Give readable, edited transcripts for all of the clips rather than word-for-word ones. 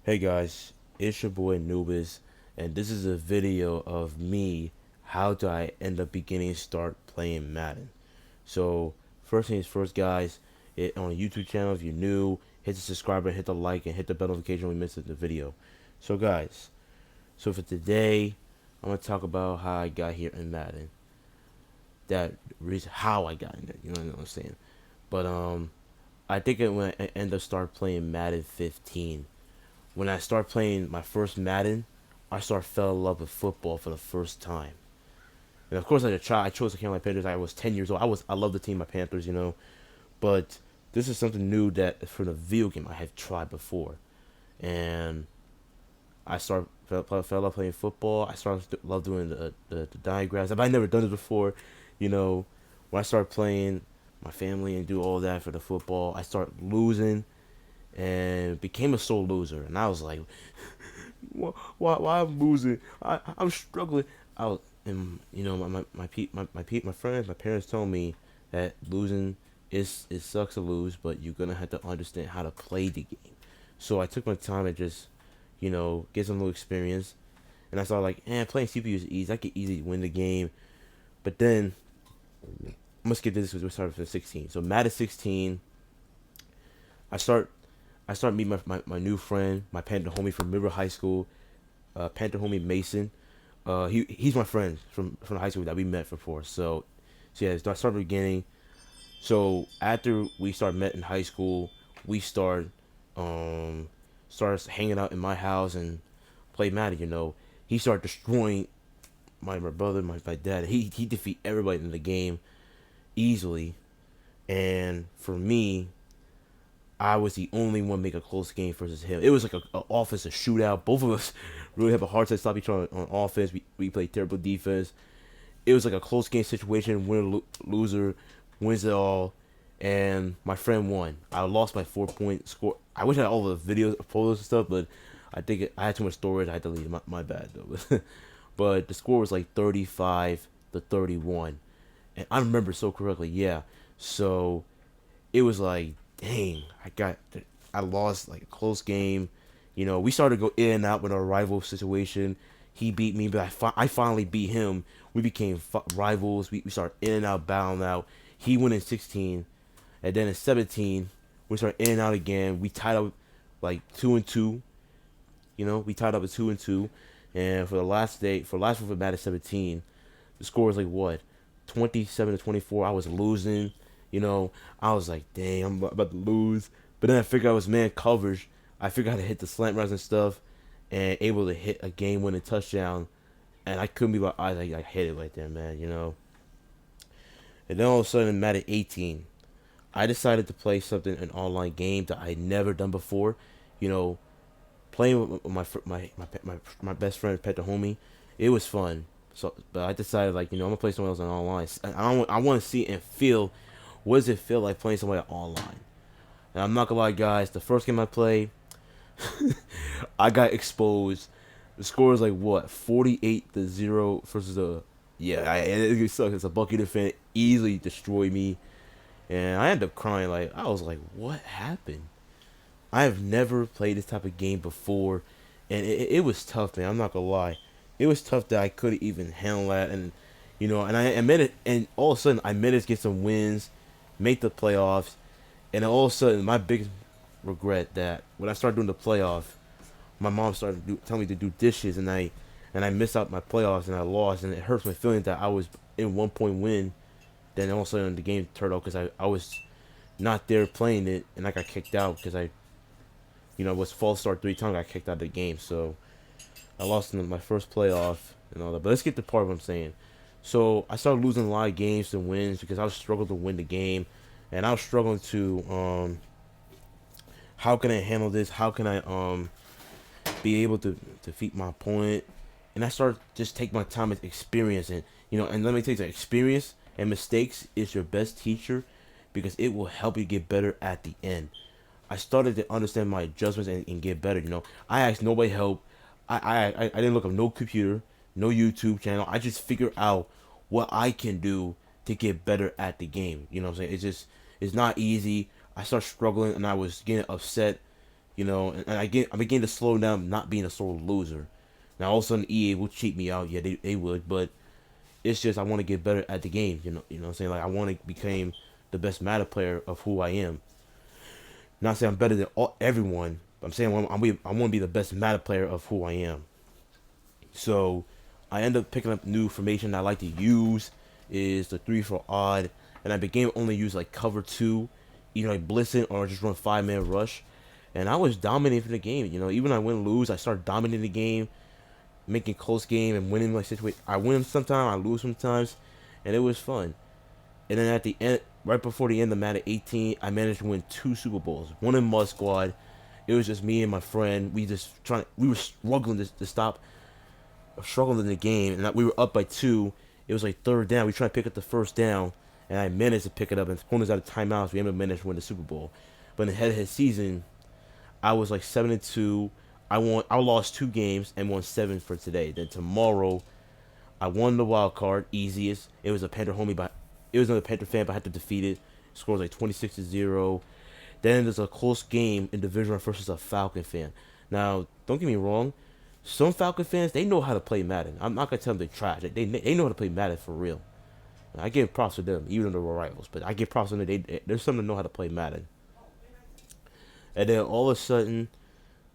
Hey guys, it's your boy Nubis, and this is a video of me. How do I end up beginning to start playing Madden? So first things first, guys. On the YouTube channel, if you're new, hit the subscribe button, hit the like, and hit the bell notification when you miss the video. So guys, for today, I'm gonna talk about how I got here in Madden. That reason how I got in there. You know what I'm saying? But I think it when I end up start playing Madden 15. When I started playing my first Madden, I started fell in love with football for the first time. And of course, as a child, I chose the Carolina Panthers. I was 10 years old. I love the team, my Panthers, But this is something new that for the video game I have tried before, and I started fell love playing football. I started to love doing the diagrams. I never done it before, you know. When I started playing, my family and do all that for the football, I started losing and became a sore loser. And I was like, why I'm losing? I'm struggling. I was, and my friends, my parents told me that losing is it sucks to lose, but you're gonna have to understand how to play the game. So I took my time and just, get some little experience. And I started like, playing CPU is easy. I could easily win the game. But then I'm gonna skip this because we started from 16. So Madden 16, I start I start meeting my new friend, my Panther homie from middle high school, Panther homie Mason. He's my friend from high school that we met before. So yeah, I started beginning. So after we started met in high school, we started hanging out in my house and play Madden. He started destroying my brother, my dad. He defeat everybody in the game easily, and for me, I was the only one make a close game versus him. It was like a offensive shootout. Both of us really have a hard time stop each other on offense. We played terrible defense. It was like a close game situation. Winner loser wins it all, and my friend won. I lost by 4 point score. I wish I had all the videos, photos, and stuff, but I had too much storage. I had to leave. My bad though. But the score was like 35-31, and I remember so correctly. Yeah, so it was like, dang, I lost like a close game. We started to go in and out with our rival situation. He beat me, but I finally beat him. We became rivals. We started in and out, battling out. He won in 16, and then in 17, we started in and out again. We tied up like 2-2. We tied up at 2-2, and for the last one for Madden 17, the score was like what, 27-24. I was losing. I was like, dang, I'm about to lose. But then I figured I was man coverage. I figured out how to hit the slant routes and stuff, and able to hit a game-winning touchdown. And I couldn't believe my eyes. I hit it right there, man. And then all of a sudden, Madden 18, I decided to play something an online game that I never done before. You know, Playing with my best friend, Pet the homie, it was fun. So, but I decided like, I'm gonna play someone else on online. I want to see and feel what does it feel like playing somebody online. And I'm not gonna lie, guys. The first game I played, I got exposed. The score was like what, 48-0 versus a yeah. It sucks. It's a Bucky defense easily destroyed me, and I ended up crying. Like I was like, what happened? I have never played this type of game before, and it was tough, man. I'm not gonna lie, it was tough that I couldn't even handle that, and and I admit it, and all of a sudden I managed to get some wins, make the playoffs, and all of a sudden my biggest regret that when I started doing the playoff, my mom started telling me to do dishes, and I missed out my playoffs and I lost, and it hurts my feelings that I was in 1 point win, then all of a sudden the game turned out because I was not there playing it, and I got kicked out because I was false start 3 times. I got kicked out of the game, so I lost in my first playoff and all that. But let's get to part of what I'm saying. So I started losing a lot of games and wins because I was struggling to win the game, and I was struggling to how can I handle this? How can I be able to defeat my opponent? And I started just take my time with experience, and let me tell you, experience and mistakes is your best teacher because it will help you get better at the end. I started to understand my adjustments and get better. I asked nobody help. I didn't look up no computer, no YouTube channel. I just figured out what I can do to get better at the game. You know what I'm saying? It's not easy. I started struggling and I was getting upset. and I began to slow down, not being a sore loser. Now all of a sudden EA will cheat me out, yeah, they would, but it's just I want to get better at the game, what I'm saying, like I want to become the best meta player of who I am. Not saying I'm better than everyone, but I'm saying I want to be the best meta player of who I am. So I end up picking up new formation I like to use is the 3 for odd, and I began only use like cover two, either like blitzing or just run 5 man rush, and I was dominating the game. Even when I win lose, I started dominating the game, making close game and winning like situation. I win sometimes, I lose sometimes, and it was fun. And then at the end, right before the end of Madden 18, I managed to win 2 Super Bowls. One in Mud Squad. It was just me and my friend. We were struggling to stop, struggling in the game, and we were up by 2. It was like third down. We tried to pick up the first down, and I managed to pick it up. And the opponents out of timeouts, we ended up managed to win the Super Bowl. But in the head-to-head season, I was like 7-2. I lost 2 games and won 7 for today. Then tomorrow, I won the wild card, easiest. It was a Panther homie, but it was another Panther fan, but I had to defeat it. Scores like 26-0. Then there's a close game in division versus a Falcon fan. Now, don't get me wrong. Some Falcon fans, they know how to play Madden. I'm not gonna tell them they're trash. They know how to play Madden for real. I give props to them, even though they're rivals. But I give props to them. There's some that know how to play Madden. And then all of a sudden,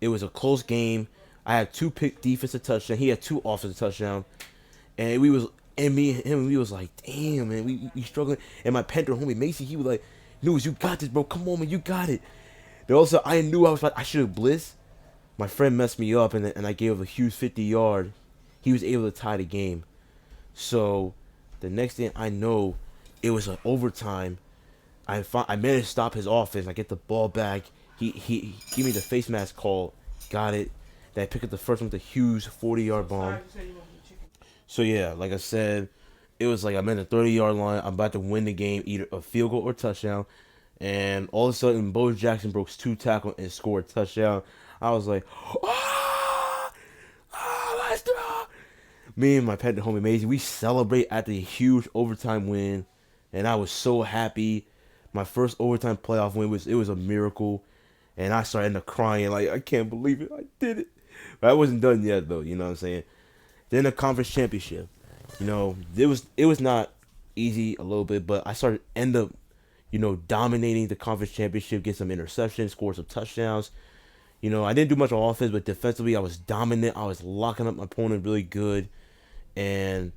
it was a close game. I had 2 defensive touchdowns. He had 2 offensive touchdowns. And me and him, we was like, damn, man, we struggling. And my Panther homie Macy, he was like, News, you got this, bro. Come on, man, you got it. Then also, I knew I should have blitzed. My friend messed me up, and I gave him a huge 50-yard. He was able to tie the game. So the next thing I know, it was an overtime. I managed to stop his offense. I get the ball back. He gave me the face mask call. Got it. Then I pick up the first one with a huge 40-yard bomb. So yeah, like I said, it was like I'm in the 30-yard line. I'm about to win the game, either a field goal or touchdown. And all of a sudden, Bo Jackson broke 2 tackles and scored a touchdown. I was like, ah, let's go. Me and my pet homie Maisie, we celebrate after a huge overtime win, and I was so happy. My first overtime playoff win was a miracle, and I started ended up crying like I can't believe it, I did it. But I wasn't done yet though, you know what I'm saying. Then the conference championship, it was not easy a little bit, but I started end up, dominating the conference championship, get some interceptions, score some touchdowns. I didn't do much on offense, but defensively I was dominant. I was locking up my opponent really good, and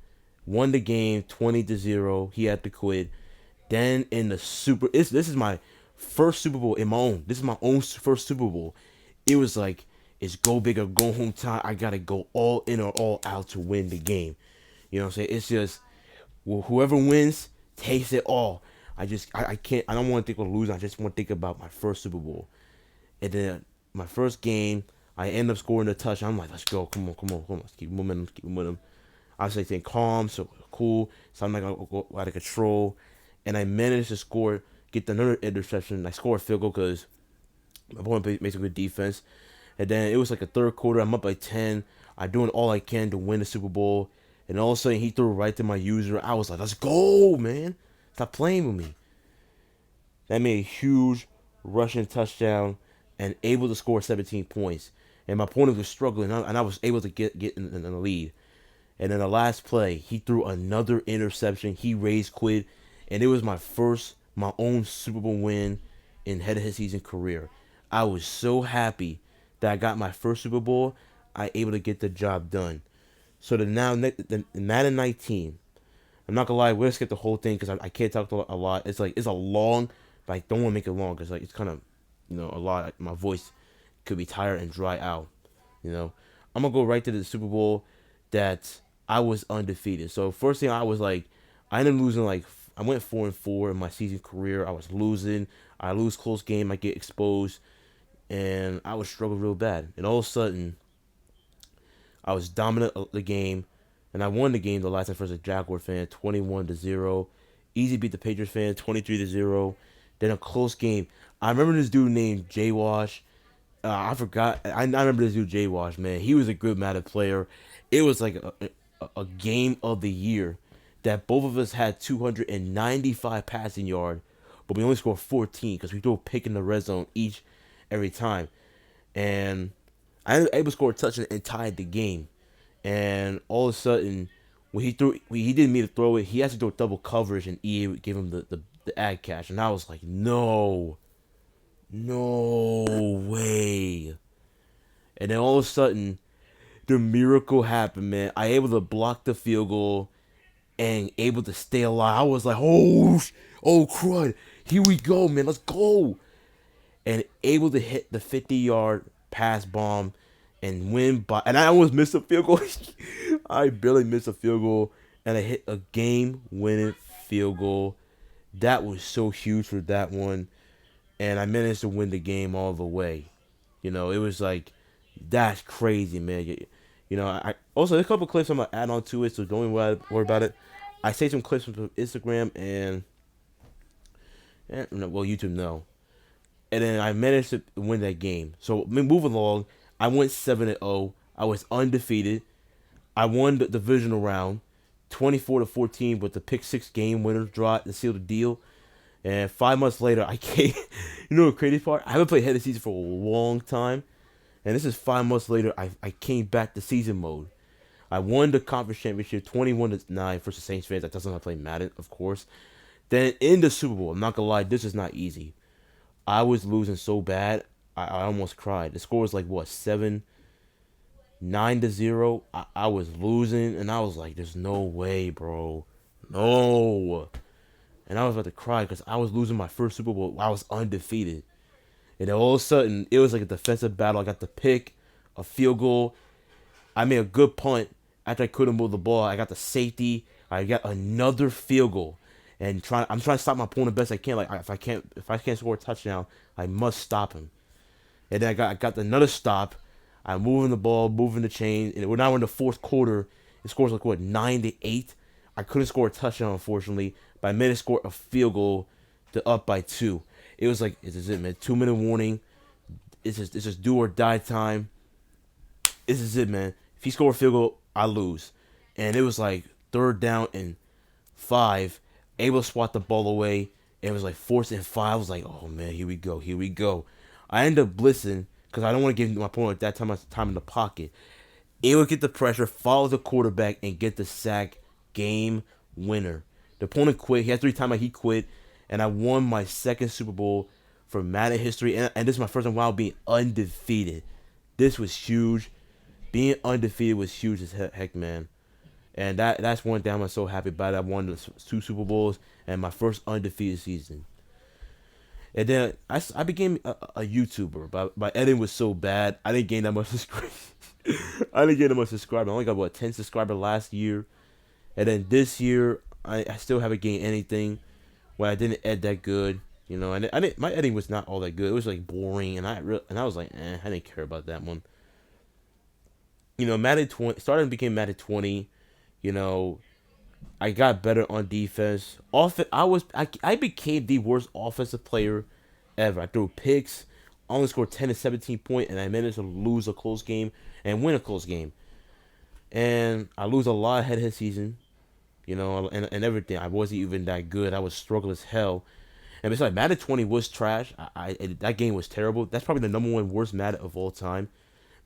won the game 20-0. He had to quit. Then in the this is my first Super Bowl in my own. This is my own first Super Bowl. It was like it's go big or go home time. I gotta go all in or all out to win the game. You know what I'm saying? It's just whoever wins takes it all. I can't. I don't want to think of losing. I just want to think about my first Super Bowl. And then my first game, I end up scoring a touchdown. I'm like, let's go. Come on. Let's keep momentum. Let's keep momentum. I was like, staying calm, so cool. So I'm not going to go out of control. And I managed to get another interception. I scored a field goal because my opponent made some good defense. And then it was like a third quarter. I'm up by 10. I'm doing all I can to win the Super Bowl. And all of a sudden, he threw right to my user. I was like, let's go, man. Stop playing with me. That made a huge rushing touchdown and able to score 17 points. And my opponent was struggling, and I was able to get in the lead. And then the last play, he threw another interception. He raised quit, and it was my own Super Bowl win in head-to-head season career. I was so happy that I got my first Super Bowl. I able to get the job done. So the Madden 19. I'm not gonna lie, we'll skip the whole thing because I can't talk a lot. It's a long, but I don't want to make it long because it's kind of, a lot. My voice could be tired and dry out. I'm gonna go right to the Super Bowl that I was undefeated. So first thing I ended up losing I went 4-4 in my season career. I was losing. I lose close game. I get exposed, and I was struggling real bad. And all of a sudden, I was dominant of the game, and I won the game the last time versus a Jaguar fan, 21-0. Easy beat the Patriots fan, 23-0. Then a close game. I remember this dude named Jay Wash. I forgot. I remember this dude Jay Wash, man. He was a good Madden player. It was like a game of the year that both of us had 295 passing yard, but we only scored 14 because we threw a pick in the red zone every time. and I was able to score a touchdown and tied the game. And all of a sudden, when he didn't mean to throw it, he had to do double coverage, and EA would give him the ad catch, and I was like, no, no way. And then all of a sudden, the miracle happened, man. I able to block the field goal and able to stay alive. I was like, oh crud, here we go, man, let's go. And able to hit the 50-yard pass bomb and win by, and I almost missed a field goal. I barely missed a field goal, and I hit a game-winning field goal. That was so huge for that one, and I managed to win the game all the way. It was like, that's crazy, man. I also, there's a couple clips I'm gonna add on to it, so don't worry about it. I say some clips from Instagram and well, YouTube, no. And then I managed to win that game. So moving along, I went 7-0. I was undefeated. I won the divisional round, 24-14, with the pick six game winner draw to seal the deal. And 5 months later, I came. The crazy part? I haven't played head of season for a long time, and this is 5 months later. I came back to season mode. I won the conference championship 21-9 versus Saints fans. That doesn't have to play Madden, of course. Then in the Super Bowl, I'm not gonna lie, this is not easy. I was losing so bad, I almost cried. The score was like what, 9-0. I was losing, and I was like, "There's no way, bro, no." And I was about to cry because I was losing my first Super Bowl. I was undefeated, and then all of a sudden, it was like a defensive battle. I got the pick, a field goal. I made a good punt after I couldn't move the ball. I got the safety. I got another field goal, and I'm trying to stop my opponent best I can. Like if I can't score a touchdown, I must stop him. And then I got another stop. I'm moving the ball, moving the chain, and we're now in the fourth quarter. It scores like what, 9-8. I couldn't score a touchdown, unfortunately, but I managed to score a field goal to up by 2. It was like, this is it, man. 2-minute warning. It's just do or die time. This is it, man. If he score a field goal, I lose. And it was like 3rd down and 5, able to swat the ball away. It was like 4th and 5. I was like, oh man, here we go, here we go. I ended up blitzing because I don't want to give my opponent at that time in the pocket. Able to get the pressure, follow the quarterback, and get the sack. Game winner. The opponent quit. He had 3 times he quit, and I won my second Super Bowl for Madden history. And this is my first time while being undefeated. This was huge. Being undefeated was huge as heck, man. And that's one thing I'm so happy about. I won the 2 Super Bowls and my first undefeated season. And then I became a YouTuber. But my editing was so bad, I didn't gain that much subscribers. I didn't get that much subscribers. I only got, what, 10 subscribers last year. And then this year, I still haven't gained anything. When I didn't edit that good. And my editing was not all that good. It was like boring. And I was like, I didn't care about that one. Madden 20 started and became Madden 20. I got better on defense. I became the worst offensive player ever. I threw picks, only scored 10 to 17 points, and I managed to lose a close game and win a close game. And I lose a lot ahead of his season, and everything. I wasn't even that good. I was struggling as hell. And besides, Madden 20 was trash. That game was terrible. That's probably the number one worst Madden of all time.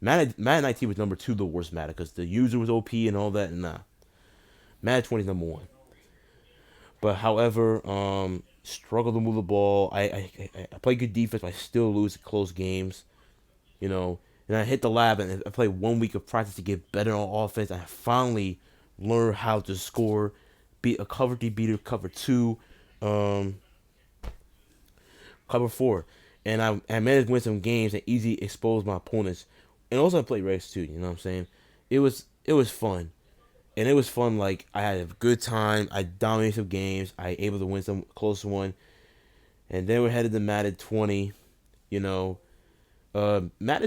Madden 19 was number 2, the worst Madden, because the user was OP and all that. Nah, Madden 20 is number 1. But however, struggle to move the ball. I play good defense, but I still lose close games. And I hit the lab, and I played 1 week of practice to get better on offense. I finally learned how to score, beat a cover 3 beater, cover 2, cover 4, and I managed to win some games and easily expose my opponents. And also I played race too. You know what I'm saying? It was fun. And it was fun. Like, I had a good time. I dominated some games. I able to win some close one. And then we're headed to Madden 20. Madden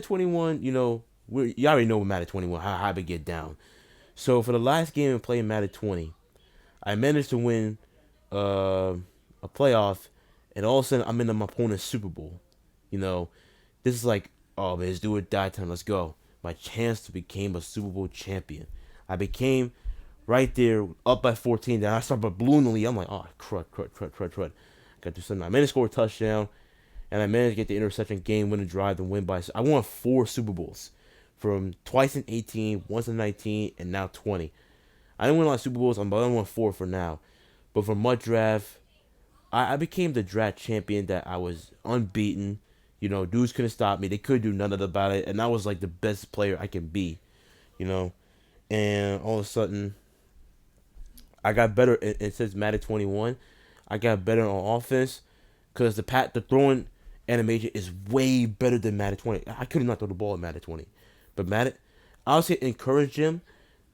21. You already know what Madden 21 how I get down. So for the last game of playing Madden 20, I managed to win a playoff, and all of a sudden I'm in my opponent's Super Bowl. This is like, oh man, let's do it, die time. Let's go. My chance to become a Super Bowl champion. I became right there, up by 14. Then I started ballooning the lead. I'm like, oh, crud. Got to do something. I managed to score a touchdown. and I managed to get the interception, game winning drive, and win by. I won 4 Super Bowls, from twice in 18, once in 19, and now 20. I didn't win a lot of Super Bowls, but I only won 4 for now. But for my draft, I became the draft champion. That I was unbeaten. Dudes couldn't stop me. They couldn't do nothing about it, and I was like the best player I can be. You know, and all of a sudden, I got better. It says Madden 21. I got better on offense because the throwing animation is way better than Madden 20. I could not throw the ball in Madden 20, but Madden, I would say encourage him.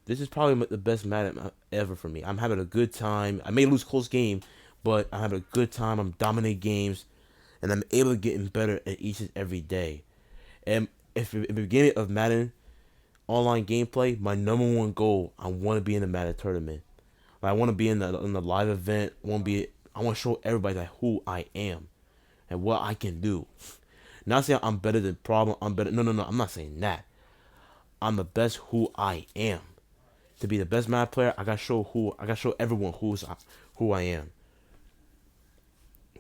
This is probably the best Madden ever for me. I'm having a good time. I may lose close game, but I'm having a good time. I'm dominating games, and I'm able to getting better at each and every day. And if in the beginning of Madden online gameplay, my number one goal, I want to be in the Madden tournament. Like, I want to be in the live event. I want to show everybody that who I am and what I can do. Not saying I'm better than problem. I'm better. No, no, no. I'm not saying that. I'm the best who I am. To be the best Madden player, I gotta show everyone who I am.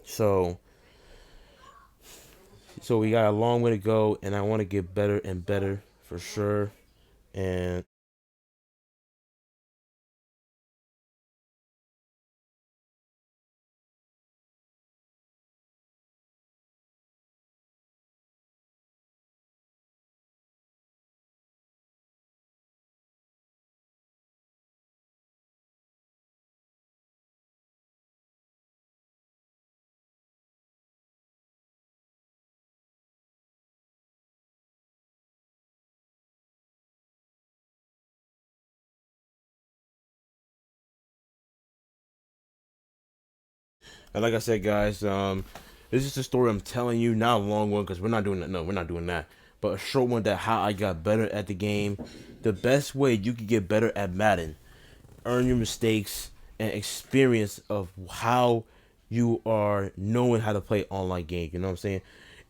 So so we got a long way to go, and I want to get better and better for sure. And like I said, guys, this is the story I'm telling you. Not a long one because we're not doing that. No, we're not doing that. But a short one, that how I got better at the game. The best way you can get better at Madden: earn your mistakes and experience of how you are knowing how to play online game. You know what I'm saying?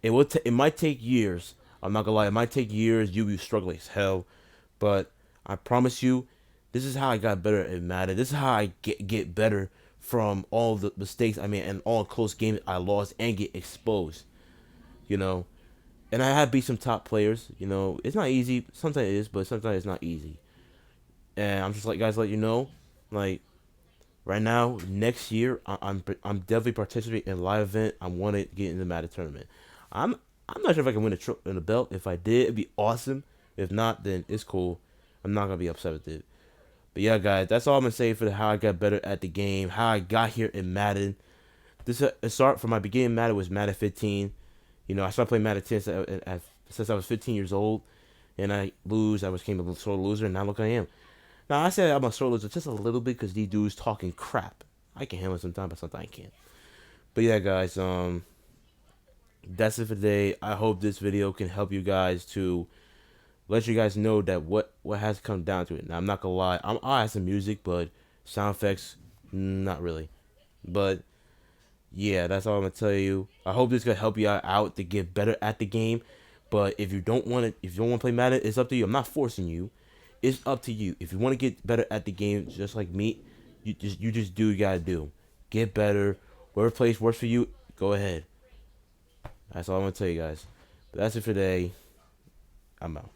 It might take years. I'm not gonna lie. It might take years. You be struggling as hell, but I promise you, this is how I got better at Madden. This is how I get better from all the mistakes I made and all close games I lost and get exposed. You know, and I have beat some top players. It's not easy. Sometimes it is, but sometimes it's not easy. And I'm just like, guys, let you know, like, right now, next year, I'm definitely participating in a live event. I want to get in the Madden tournament. I'm I'm not sure if I can win a belt. If I did, it'd be awesome. If not, then it's cool. I'm not gonna be upset with it. But yeah, guys, that's all I'm gonna say for how I got better at the game, how I got here in Madden. This start from my beginning. Madden was Madden 15. I started playing Madden 10 since I was 15 years old, and I lose. I became a sore loser, and now look I am. Now I say I'm a sore loser just a little bit because these dudes talking crap. I can handle it sometimes, but sometimes I can't. But yeah, guys, that's it for today. I hope this video can help you guys to let you guys know that what has come down to it. Now I'm not gonna lie, I have some music, but sound effects, not really. But yeah, that's all I'm gonna tell you. I hope this could help you out to get better at the game. But if you don't want to play Madden, it's up to you. I'm not forcing you. It's up to you. If you want to get better at the game, just like me, you just do what you gotta do. Get better. Whatever place works for you, go ahead. That's all I'm gonna tell you guys. But that's it for today. I'm out.